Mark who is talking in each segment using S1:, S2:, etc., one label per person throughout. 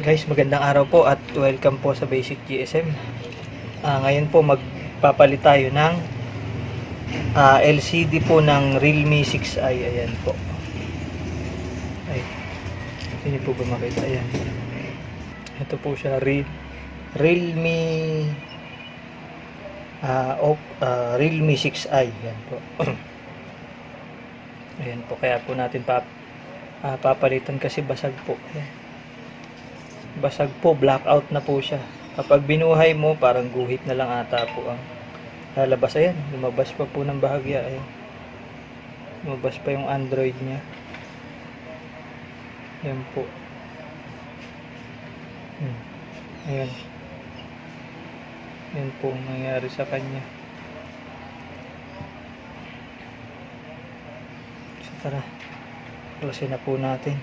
S1: Guys, magandang araw po at welcome po sa Basic GSM. Ngayon po magpapalit tayo ng LCD po ng Realme 6i. Ayan po. Ay, hindi po ba makita? Ayan. Ito po siya, Realme Realme 6i. Ayan po. Ayan po, kaya po natin papalitan kasi basag po. Ayan. Basag po, blackout na po siya. Kapag binuhay mo, parang guhit na lang ata po ang lalabas. Ayan, lumabas pa po ng bahagya. Ayan. Lumabas pa yung Android niya. Ayan po. Ayan. Ayan po ang nangyari sa kanya. So tara, klasin na po natin.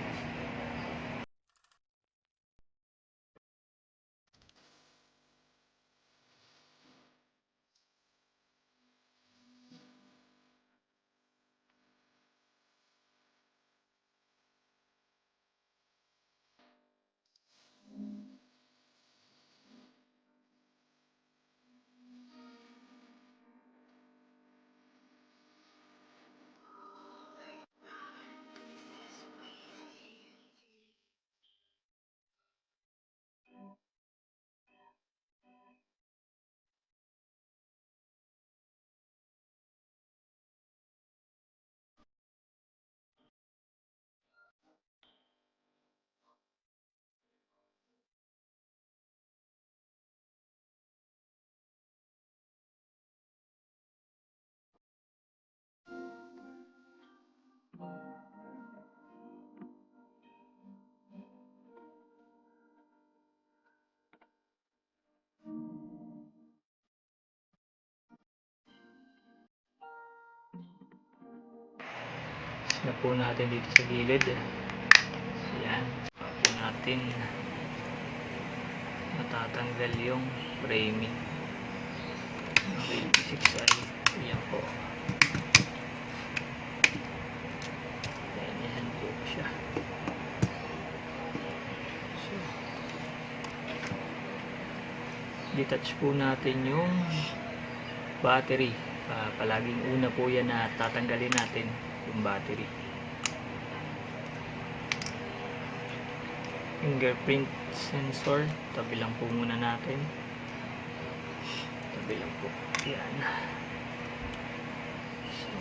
S1: Na po natin dito sa gilid. Ayan. Po natin matatanggal yung framing ng Realme 6i. Ayan po. Ayan po siya. So, detach po natin yung battery. Palaging una po yan na tatanggalin natin yung battery. Fingerprint sensor, tabi lang po muna natin. Tabi lang po. Yan. So,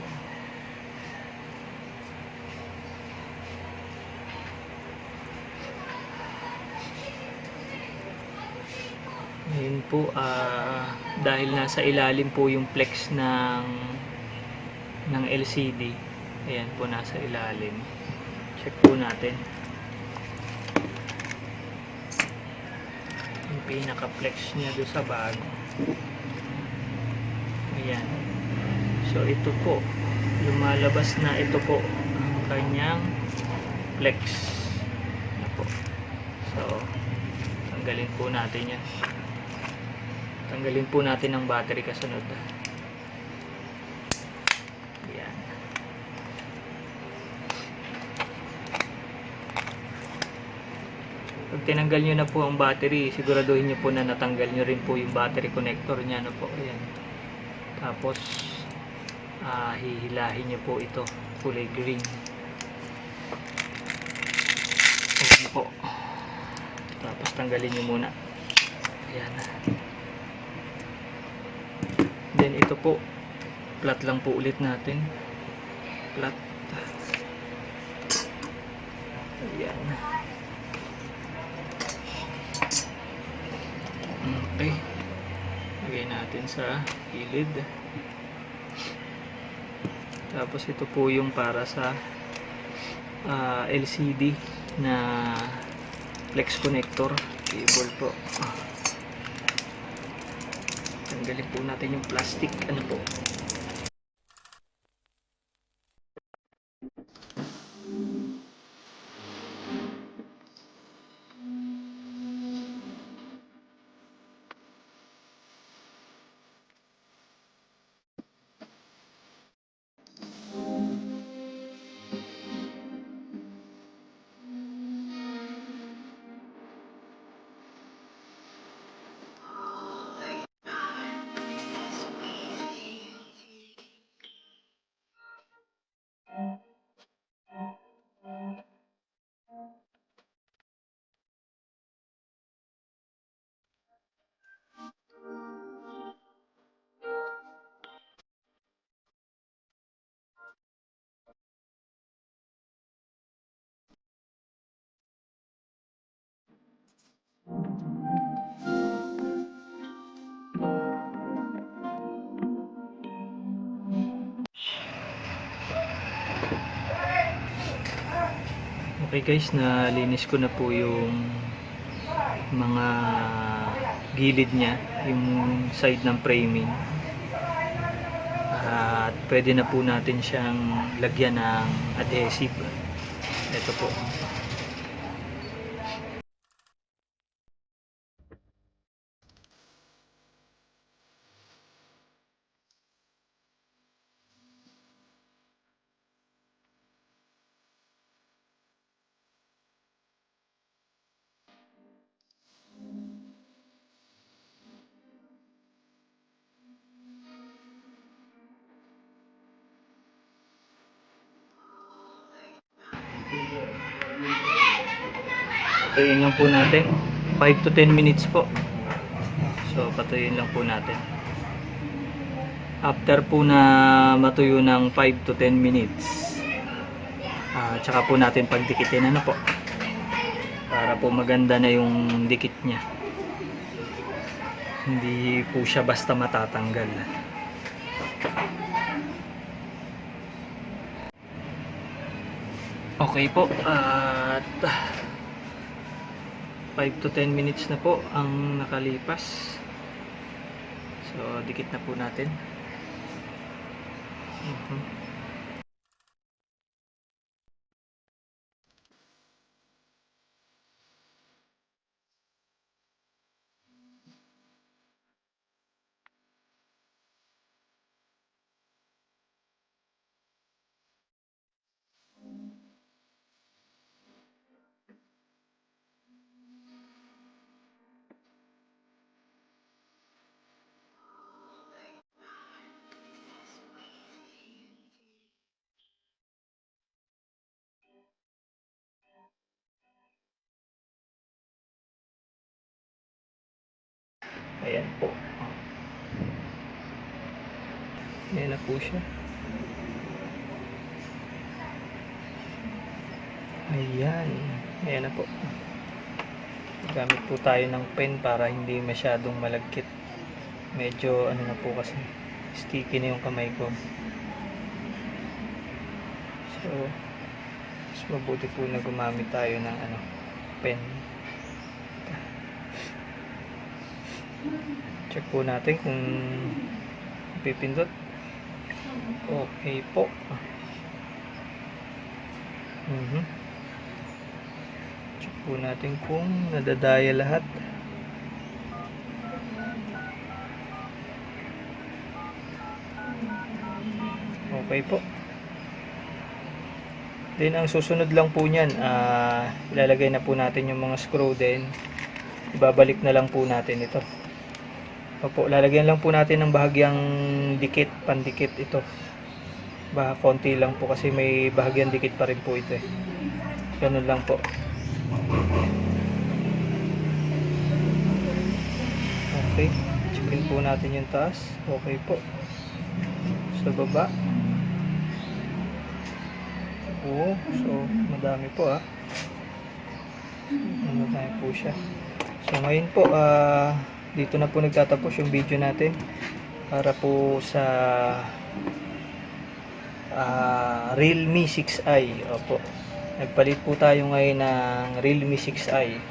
S1: ngayon po, dahil nasa ilalim po yung flex ng LCD. Ayan po, nasa ilalim. Check po natin. Yung pinaka-flex niya doon sa bag. Ayan. So, ito po. Lumalabas na ito po ang kanyang flex. Ayan po. So, tanggalin po natin yan. Tanggalin po natin ang battery kasunod. Ayan. Pag tinanggal nyo na po ang battery, siguraduhin nyo po na natanggal nyo rin po yung battery connector nya. Ano po? Ayan. Tapos, hihilahin nyo po ito. Kulay green. Ayan po. Tapos, tanggalin nyo muna. Ayan. Then, ito po. Flat lang po ulit natin. Flat. Ayan. Okay. Lagay natin sa gilid. Tapos ito po yung para sa LCD na flex connector cable po. Tanggalin po natin yung plastic. Ano po? Okay guys, nalinis ko na po yung mga gilid niya, yung side ng framing. At pwede na po natin siyang lagyan ng adhesive. Ito po. Patayin lang po natin 5 to 10 minutes po. So patayin lang po natin. After po na matuyo ng 5 to 10 minutes, tsaka po natin pagdikitin po, para po maganda na yung dikit niya, hindi po siya basta matatanggal. Okay po, at 5 to 10 minutes na po ang nakalipas. So dikit na po natin. Ayan po. Ayan na po siya. Ayan. Ayan na po. Gamit po tayo ng pen para hindi masyadong malagkit. Medyo ano na po kasi, sticky na yung kamay ko. So, mas mabuti po na gumamit tayo ng pen. Check po natin kung pipindot. Okay po. Check po natin kung nadadaya lahat. Okay po. Then ang susunod lang po niyan, ilalagay na po natin yung mga screw din. Ibabalik na lang po natin ito. Opo, lalagyan lang po natin ng bahagyang dikit, pandikit ito. Baka konti lang po kasi may bahagyang dikit pa rin po ito eh. Ganun lang po. Okay, checkin po natin yung taas. Okay po. Sa baba. Oo, so madami po madami po siya. So ngayon po, dito na po nagtatapos yung video natin para po sa Realme 6i. Opo, nagpalit po tayo ngayon ng Realme 6i.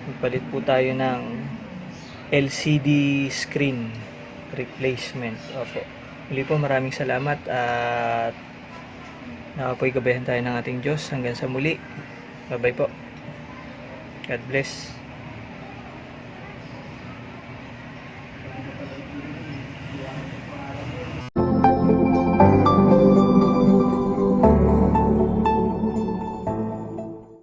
S1: Nagpalit po tayo ng LCD screen replacement. Opo, muli po maraming salamat at nawapoy gabayan tayo ng ating Diyos. Hanggang sa muli, bye bye po. God bless.